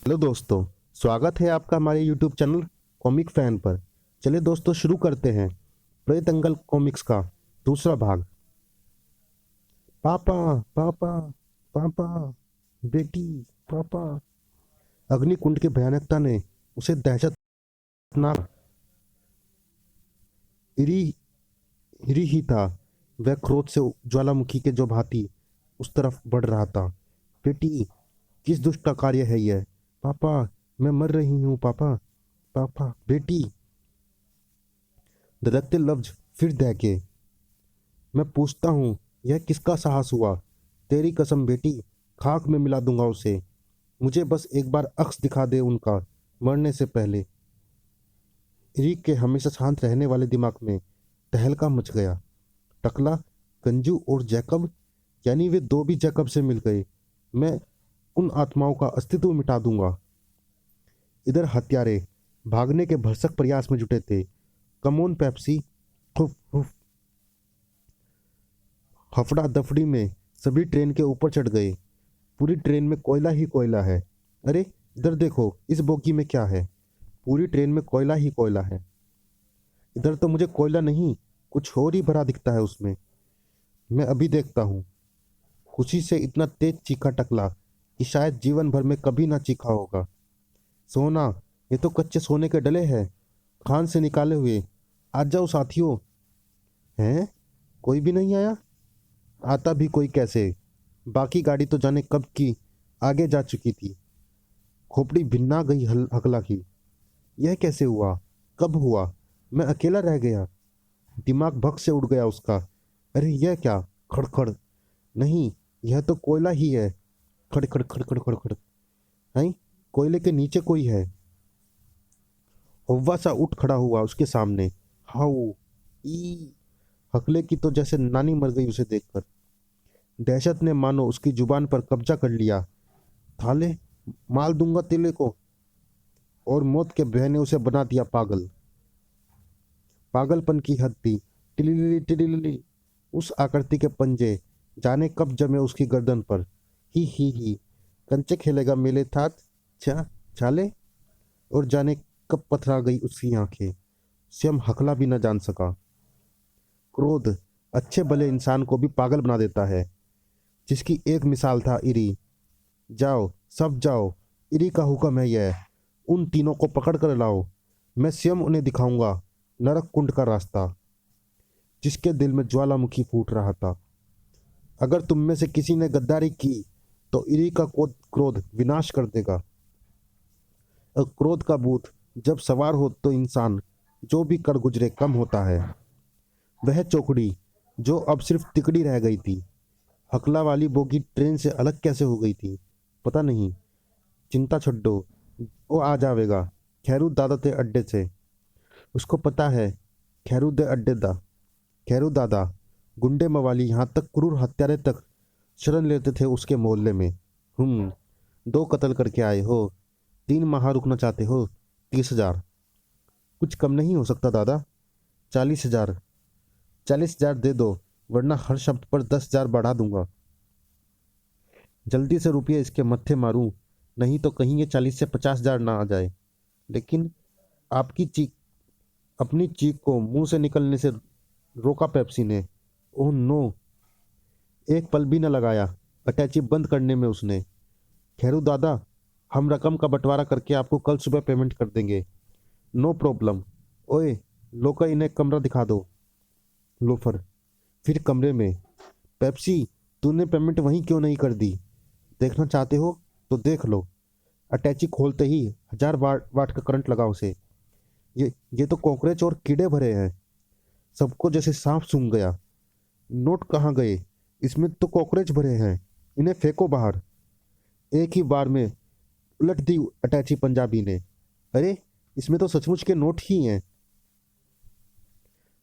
Hello दोस्तों, स्वागत है आपका हमारे यूट्यूब चैनल कॉमिक फैन पर। चलिए दोस्तों, शुरू करते हैं प्रेत अंगल कॉमिक्स का दूसरा भाग। पापा, पापा, पापा, बेटी, पापा। अग्निकुंड की भयानकता ने उसे दहशतनाक हिरी हिरी ही था। वह क्रोध से ज्वालामुखी के जो भांति उस तरफ बढ़ रहा था। बेटी, किस दुष्ट का कार्य है यह? पापा, मैं मर रही हूँ पापा। पापा, बेटी। धड़कते लफ्ज फिर दहके। मैं पूछता हूँ, यह किसका साहस हुआ? तेरी कसम बेटी, खाक में मिला दूंगा उसे। मुझे बस एक बार अक्स दिखा दे उनका, मरने से पहले। रीक के हमेशा शांत रहने वाले दिमाग में तहलका मच गया। टकला, गंजू और जैकब, यानी वे दो भी जैकब से मिल गए। मैं उन आत्माओं का अस्तित्व मिटा दूंगा। इधर हत्यारे भागने के भरसक प्रयास में जुटे थे। Come on Pepsi. हुफ हुफ। हफड़ा दफड़ी में सभी ट्रेन के ऊपर चढ़ गए। पूरी ट्रेन में कोयला ही कोयला है। अरे, इधर देखो, इस बोगी में क्या है? पूरी ट्रेन में कोयला ही कोयला है। इधर तो मुझे कोयला नहीं, कुछ और ही भरा दिखता है उसमें। मैं अभी देखता हूँ। खुशी से इतना तेज चीखा टकला कि शायद जीवन भर में कभी ना चीखा होगा। सोना, ये तो कच्चे सोने के डले हैं, खान से निकाले हुए। आ जाओ साथियों। हैं? कोई भी नहीं आया? आता भी कोई कैसे? बाकी गाड़ी तो जाने कब की आगे जा चुकी थी। खोपड़ी भिन्ना गई हकला की। यह कैसे हुआ? कब हुआ? मैं अकेला रह गया। दिमाग भग से उड़ गया उसका। अरे यह क्या? खड़खड़। नहीं, यह तो कोयला ही है। खड़खड़ खड़खड़ खड़खड़। हैं? कोयले के नीचे कोई है। हौवा सा उठ खड़ा हुआ उसके सामने। हाउ ई। हकले की तो जैसे नानी मर गई उसे देखकर। दहशत ने मानो उसकी जुबान पर कब्जा कर लिया। थाले, माल दूंगा तेले को। और मौत के भय ने उसे बना दिया पागल। पागलपन की हद थी। टिलिलिली टिलिलिली। उस आकृति के पंजे जाने कब जमे उसकी गर्दन पर। ही कंचे खेलेगा मेले था। छा छाले। और जाने कब पथरा गई उसकी आंखें। स्वयं हकला भी न जान सका। क्रोध अच्छे भले इंसान को भी पागल बना देता है, जिसकी एक मिसाल था इरी। जाओ, सब जाओ। इरी का हुक्म है यह। उन तीनों को पकड़ कर लाओ। मैं स्वयं उन्हें दिखाऊंगा नरक कुंड का रास्ता। जिसके दिल में ज्वालामुखी फूट रहा था। अगर तुम में से किसी ने गद्दारी की तो इरी का क्रोध विनाश कर देगा। और क्रोध का भूत जब सवार हो तो इंसान जो भी कर गुजरे कम होता है। वह चौकड़ी जो अब सिर्फ तिकड़ी रह गई थी। हकला वाली बोगी ट्रेन से अलग कैसे हो गई थी पता नहीं। चिंता छोड़ो, वो आ जाएगा। खैरू दादा ते अड्डे से। उसको पता है। खैरू दे अड्डे दा। खैरू दादा, गुंडे मवाली, यहाँ तक क्रूर हत्यारे तक शरण लेते थे उसके मोहल्ले में। 2 कत्ल करके आए हो, 3 माह रुकना चाहते हो। 30,000 कुछ कम नहीं हो सकता दादा? 40,000। 40,000 दे दो, वरना हर शब्द पर 10,000 बढ़ा दूंगा। जल्दी से रुपये इसके मत्थे मारूं, नहीं तो कहीं ये 40 से 50,000 ना आ जाए। लेकिन आपकी चीख, अपनी चीख को मुंह से निकलने से रोका पेप्सी ने। Oh no. एक पल भी न लगाया अटैची बंद करने में उसने। खैरू दादा, हम रकम का बंटवारा करके आपको कल सुबह पेमेंट कर देंगे। No problem. ओए, लोका, इन्हें कमरा दिखा दो। लोफर फिर कमरे में। पेप्सी, तूने पेमेंट वहीं क्यों नहीं कर दी? देखना चाहते हो तो देख लो। अटैची खोलते ही 1000 वाट का करंट लगा उसे। ये तो कॉकरोच और कीड़े भरे हैं। सबको जैसे सांप सूंघ गया। नोट कहाँ गए? इसमें तो कॉकरोच भरे हैं। इन्हें फेंको बाहर। एक ही बार में उलट दी अटैची पंजाबी ने। अरे, इसमें तो सचमुच के नोट ही हैं।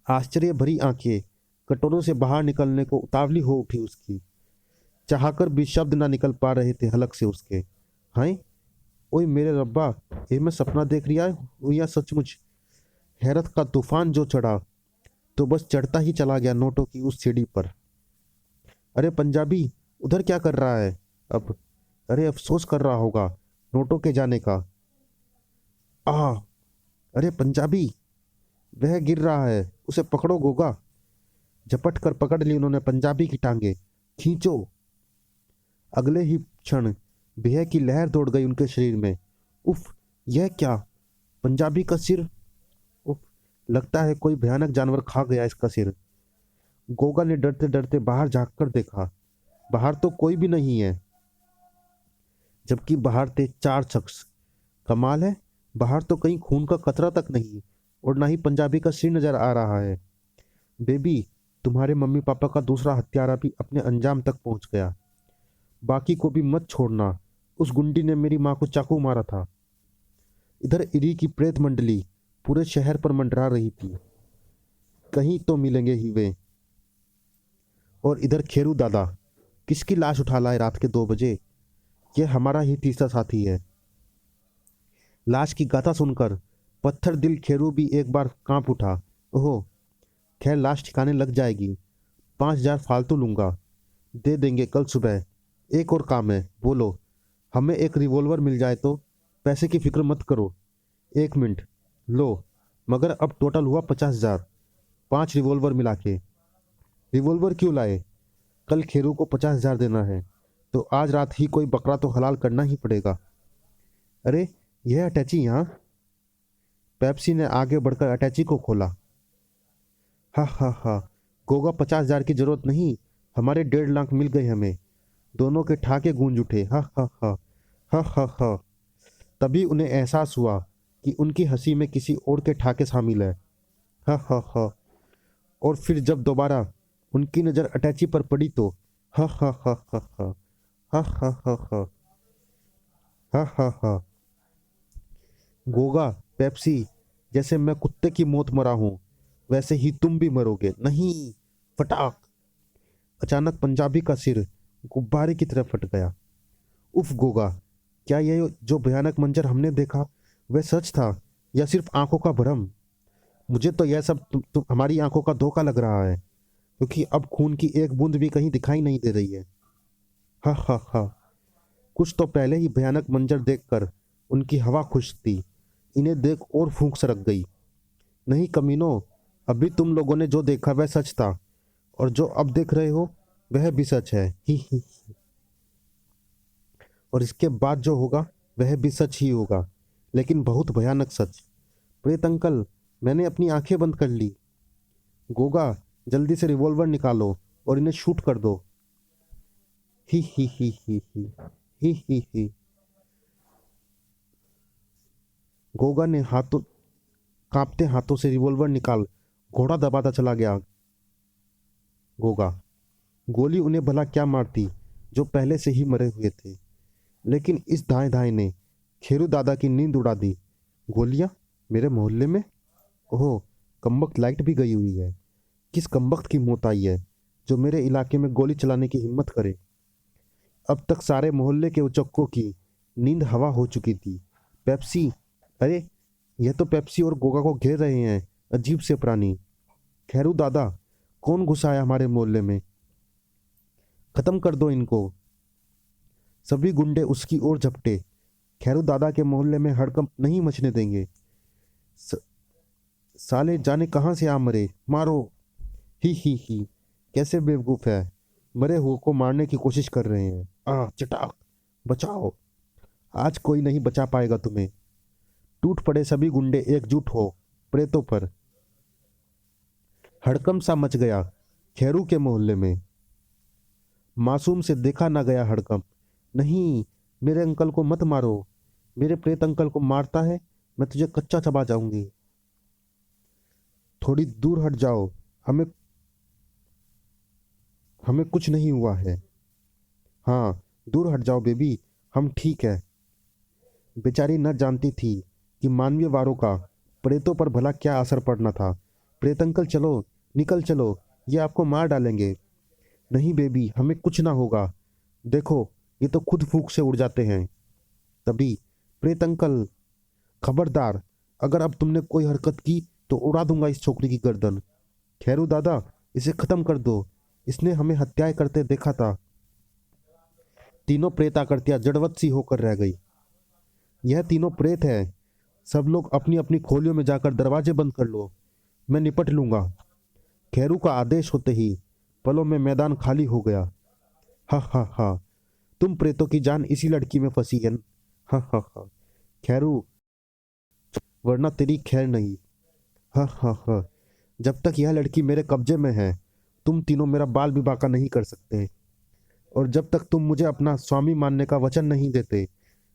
आश्चर्य भरी आंखें कटोरों से बाहर निकलने को उतावली हो उठी उसकी। चाहकर भी शब्द ना निकल पा रहे थे हलक से उसके। हाय, ओए मेरे रब्बा, ये मैं सपना देख रहा हूँ या सचमुच? हैरत का तूफान जो चढ़ा तो बस चढ़ता ही चला गया नोटों की उस सीढ़ी पर। अरे पंजाबी, उधर क्या कर रहा है अब? अरे अफसोस कर रहा होगा। नोटों के जाने का। आ, अरे पंजाबी, वह गिर रहा है, उसे पकड़ो गोगा। झपट कर पकड़ ली उन्होंने पंजाबी की टांगे। खींचो। अगले ही क्षण भय की लहर दौड़ गई उनके शरीर में। उफ, यह क्या? पंजाबी का सिर। उफ, लगता है कोई भयानक जानवर खा गया इसका सिर। गोगा ने डरते डरते बाहर झांक कर देखा। बाहर तो कोई भी नहीं है, जबकि बाहर थे 4 शख्स। कमाल है, बाहर तो कहीं खून का कतरा तक नहीं, और ना ही पंजाबी का सिर नजर आ रहा है। बेबी, तुम्हारे मम्मी पापा का दूसरा हत्यारा भी अपने अंजाम तक पहुंच गया। बाकी को भी मत छोड़ना। उस गुंडी ने मेरी माँ को चाकू मारा था। इधर इरी की प्रेत मंडली पूरे शहर पर मंडरा रही थी, कहीं तो मिलेंगे ही वे। और इधर खेरू दादा किसकी लाश उठा लाए रात के 2 बजे? यह हमारा ही तीसरा साथी है। लाश की गाथा सुनकर पत्थर दिल खेरू भी एक बार कांप उठा। ओहो, खैर लाश ठिकाने लग जाएगी। 5,000 फालतू लूंगा, दे देंगे कल सुबह। एक और काम है, बोलो। हमें एक रिवॉल्वर मिल जाए तो। पैसे की फिक्र मत करो। 1 मिनट, लो। मगर अब टोटल हुआ 50,000, 5 रिवॉल्वर मिला के। रिवॉल्वर क्यों लाए? कल खेरू को 50,000 देना है, तो आज रात ही कोई बकरा तो हलाल करना ही पड़ेगा। अरे, यह अटैची यहाँ। पेप्सी ने आगे बढ़कर अटैची को खोला। हा हा हा, गोगा 50,000 की जरूरत नहीं, हमारे 1.5 लाख मिल गए हमें। दोनों के ठाके गूंज उठे। हा हा हा, हा हा हा। तभी उन्हें एहसास हुआ कि उनकी हंसी में किसी और के ठाके शामिल है। हा हा हा। और फिर जब दोबारा उनकी नजर अटैची पर पड़ी तो हा हा हा हा हा, हा हा हा हा, हा हा हा। गोगा, पेप्सी, जैसे मैं कुत्ते की मौत मरा हूं, वैसे ही तुम भी मरोगे। नहीं। फटाक। अचानक पंजाबी का सिर गुब्बारे की तरह फट गया। उफ गोगा, क्या यह जो भयानक मंजर हमने देखा वह सच था, या सिर्फ आंखों का भ्रम? मुझे तो यह सब हमारी आंखों का धोखा लग रहा है, क्योंकि अब खून की एक बूंद भी कहीं दिखाई नहीं दे रही है। हा हा हा। कुछ तो पहले ही भयानक मंजर देखकर उनकी हवा खुश थी, इन्हें देख और फूंक सरक गई। नहीं कमीनों, अभी तुम लोगों ने जो देखा वह सच था, और जो अब देख रहे हो वह भी सच है। ही। और इसके बाद जो होगा वह भी सच ही होगा, लेकिन बहुत भयानक सच। प्रेत अंकल, मैंने अपनी आंखें बंद कर ली। गोगा, जल्दी से रिवॉल्वर निकालो और इन्हें शूट कर दो। ही। ही। गोगा ने हाथों कांपते हाथों से रिवॉल्वर निकाल घोड़ा दबाता चला गया। गोगा, गोली उन्हें भला क्या मारती, जो पहले से ही मरे हुए थे। लेकिन इस धाए धाए ने खेरू दादा की नींद उड़ा दी। गोलियां मेरे मोहल्ले में? ओह, कमबख्त लाइट भी गई हुई है। किस कमबख्त की मौत आई है जो मेरे इलाके में गोली चलाने की हिम्मत करे? अब तक सारे मोहल्ले के उचक्कों की नींद हवा हो चुकी थी। पेप्सी, अरे, यह तो पेप्सी और गोगा को घेर रहे हैं, अजीब से प्राणी। खैरू दादा, कौन घुसा है हमारे मोहल्ले में? खत्म कर दो इनको। सभी गुंडे उसकी ओर झपटे। खैरू दादा के मोहल्ले में हड़कंप नहीं मचने देंगे। स, साले जाने कहां से आ मरे, मारो। ही। कैसे बेवकूफ है, मरे हुए को मारने की कोशिश कर रहे हैं। आ चटाक, बचाओ। आज कोई नहीं बचा पाएगा तुम्हें। टूट पड़े सभी गुंडे, एकजुट हो प्रेतों पर। हड़कंप सा मच गया खैरू के मोहल्ले में। मासूम से देखा ना गया हड़कंप। नहीं, मेरे अंकल को मत मारो। मेरे प्रेत अंकल को मारता है, मैं तुझे कच्चा चबा जाऊंगी। थोड़ी दूर हट जाओ, हमें हमें कुछ नहीं हुआ है। हाँ, दूर हट जाओ बेबी, हम ठीक है। बेचारी न जानती थी कि मानवीय वारों का प्रेतों पर भला क्या असर पड़ना था। प्रेत अंकल चलो, निकल चलो, ये आपको मार डालेंगे। नहीं बेबी, हमें कुछ ना होगा। देखो, ये तो खुद फूंक से उड़ जाते हैं। तभी प्रेत अंकल, खबरदार, अगर अब तुमने कोई हरकत की तो उड़ा दूंगा इस छोकरी की गर्दन। खैरू दादा, इसे खत्म कर दो, इसने हमें हत्याएं करते देखा था। तीनों प्रेताकृतियां जड़वत सी होकर रह गई। यह तीनों प्रेत है। सब लोग अपनी अपनी खोलियों में जाकर दरवाजे बंद कर लो, मैं निपट लूंगा। खैरू का आदेश होते ही पलों में मैदान खाली हो गया। हा हा हा, तुम प्रेतों की जान इसी लड़की में फंसी है। हा हा हा, खैरू, वरना तेरी खैर नहीं। हा हा हा, जब तक यह लड़की मेरे कब्जे में है तुम तीनों मेरा बाल भी बांका नहीं कर सकते। और जब तक तुम मुझे अपना स्वामी मानने का वचन नहीं देते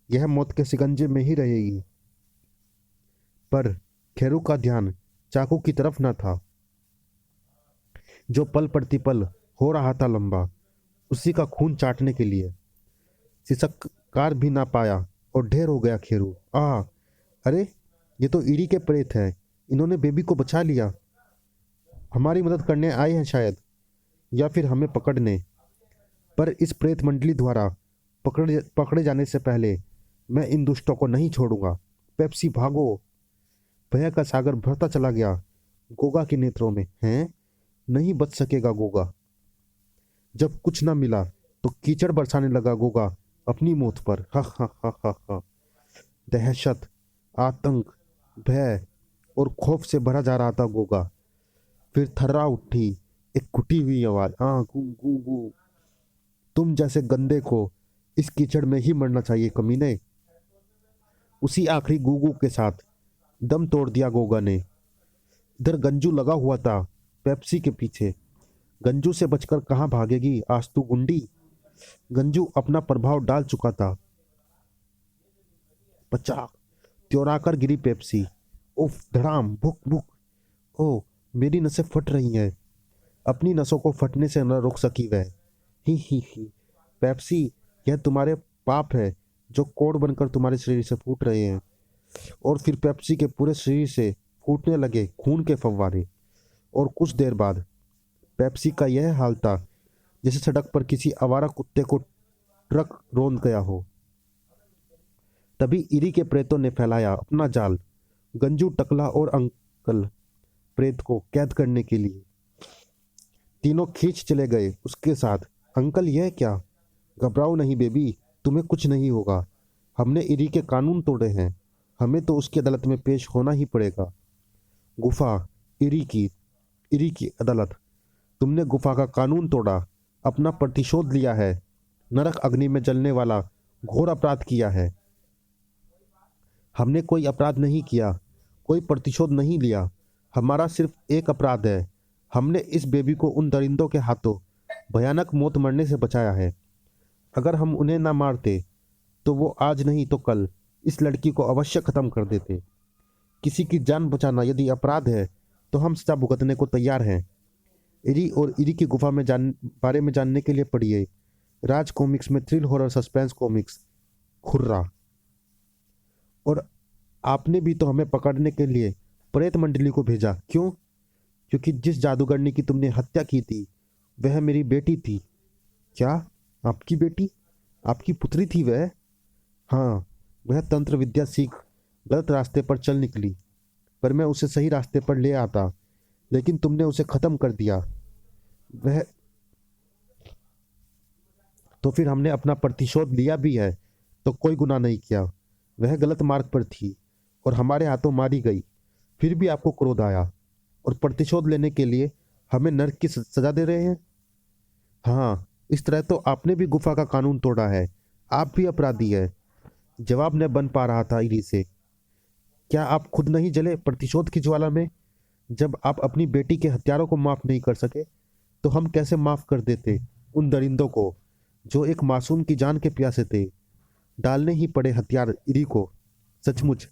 यह मौत के शिकंजे में ही रहेगी। पर खैरू का ध्यान चाकू की तरफ न था, जो पल प्रतिपल हो रहा था लंबा, उसी का खून चाटने के लिए। सिसककार भी ना पाया और ढेर हो गया खेरू। अरे, ये तो ईड़ी के प्रेत हैं। इन्होंने बेबी को बचा लिया। हमारी मदद करने आए हैं शायद, या फिर हमें पकड़ने। पर इस प्रेत मंडली द्वारा पकड़े जाने से पहले मैं इन दुष्टों को नहीं छोड़ूंगा। पेप्सी भागो। भय का सागर भरता चला गया गोगा के नेत्रों में। हैं, नहीं बच सकेगा गोगा। जब कुछ न मिला तो कीचड़ बरसाने लगा गोगा अपनी मौत पर। हा हा हा हा हा। दहशत, आतंक, भय और खौफ से भरा जा रहा था गोगा। फिर थर्रा उठी एक घुटी हुई आवाज। गू गू गू। तुम जैसे गंदे को इस कीचड़ में ही मरना चाहिए कमीने। उसी आखिरी गूगू के साथ दम तोड़ दिया गोगा ने। इधर गंजू लगा हुआ था पेप्सी के पीछे। गंजू से बचकर कहाँ भागेगी आज तू गुंडी। गंजू अपना प्रभाव डाल चुका था। पचाक, त्योराकर गिरी पेप्सी। उफ, धड़ाम, भुक भुक। ओ, मेरी नसें फट रही हैं। अपनी नसों को फटने से न रोक सकी वह। ही। पेप्सी, यह तुम्हारे पाप है जो कोड़ बनकर तुम्हारे शरीर से फूट रहे हैं। और फिर पेप्सी के पूरे शरीर से फूटने लगे खून के फव्वारे। और कुछ देर बाद पेप्सी का यह हाल था जैसे सड़क पर किसी आवारा कुत्ते को ट्रक रौंद गया हो। तभी इरी के प्रेतों ने फैलाया अपना जाल गंजू, टकला और अंकल प्रेत को कैद करने के लिए। तीनों खींच चले गए उसके साथ। अंकल, यह क्या? घबराओ नहीं बेबी, तुम्हें कुछ नहीं होगा। हमने इरी के कानून तोड़े हैं, हमें तो उसकी अदालत में पेश होना ही पड़ेगा। गुफा, इरी की इरी की अदालत। तुमने गुफा का कानून तोड़ा, अपना प्रतिशोध लिया है, नरक अग्नि में जलने वाला घोर अपराध किया है। हमने कोई अपराध नहीं किया, कोई प्रतिशोध नहीं लिया। हमारा सिर्फ एक अपराध है, हमने इस बेबी को उन दरिंदों के हाथों भयानक मौत मरने से बचाया है। अगर हम उन्हें ना मारते तो वो आज नहीं तो कल इस लड़की को अवश्य खत्म कर देते। किसी की जान बचाना यदि अपराध है तो हम सजा भुगतने को तैयार हैं। इरी और इरी की गुफा में बारे में जानने के लिए पढ़िए राज कॉमिक्स में थ्रिल हॉरर सस्पेंस कॉमिक्स खुर्रा। और आपने भी तो हमें पकड़ने के लिए प्रेत मंडली को भेजा, क्यों? क्योंकि जिस जादूगरनी की तुमने हत्या की थी वह मेरी बेटी थी। क्या? आपकी बेटी? आपकी पुत्री थी वह? हाँ, वह तंत्र विद्या सीख गलत रास्ते पर चल निकली, पर मैं उसे सही रास्ते पर ले आता, लेकिन तुमने उसे खत्म कर दिया। वह तो फिर हमने अपना प्रतिशोध लिया भी है, तो कोई गुनाह नहीं किया। वह गलत मार्ग पर थी और हमारे हाथों मारी गई। फिर भी आपको क्रोध आया और प्रतिशोध लेने के लिए हमें नर्क की सजा दे रहे हैं। हाँ, इस तरह तो आपने भी गुफा का कानून तोड़ा है, आप भी अपराधी है। जवाब न बन पा रहा था इरी से। क्या आप खुद नहीं जले प्रतिशोध की ज्वाला में? जब आप अपनी बेटी के हत्यारों को माफ नहीं कर सके तो हम कैसे माफ कर देते उन दरिंदों को जो एक मासूम की जान के प्यासे थे? डालने ही पड़े हथियार इरी को। सचमुच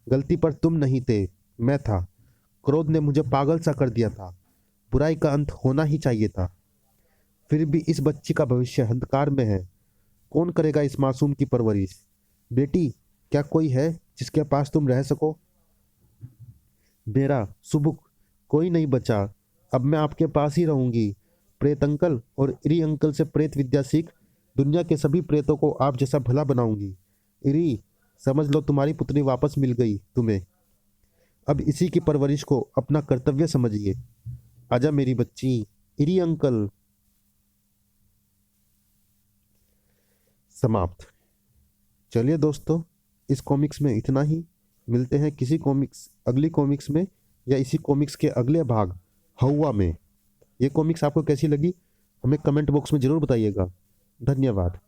गलती पर तुम नहीं थे, मैं था। क्रोध ने मुझे पागल सा कर दिया था। बुराई का अंत होना ही चाहिए था। फिर भी इस बच्ची का भविष्य अंधकार में है। कौन करेगा इस मासूम की परवरिश? बेटी, क्या कोई है जिसके पास तुम रह सको? मेरा सुबुक, कोई नहीं बचा। अब मैं आपके पास ही रहूंगी। प्रेत अंकल और इरी अंकल से प्रेत विद्या सीख दुनिया के सभी प्रेतों को आप जैसा भला बनाऊंगी। इरी, समझ लो तुम्हारी पुत्री वापस मिल गई तुम्हें। अब इसी की परवरिश को अपना कर्तव्य समझिए। आजा मेरी बच्ची। इरी अंकल। समाप्त। चलिए दोस्तों, इस कॉमिक्स में इतना ही। मिलते हैं किसी कॉमिक्स अगली कॉमिक्स में या इसी कॉमिक्स के अगले भाग हवा में। ये कॉमिक्स आपको कैसी लगी हमें कमेंट बॉक्स में ज़रूर बताइएगा। धन्यवाद।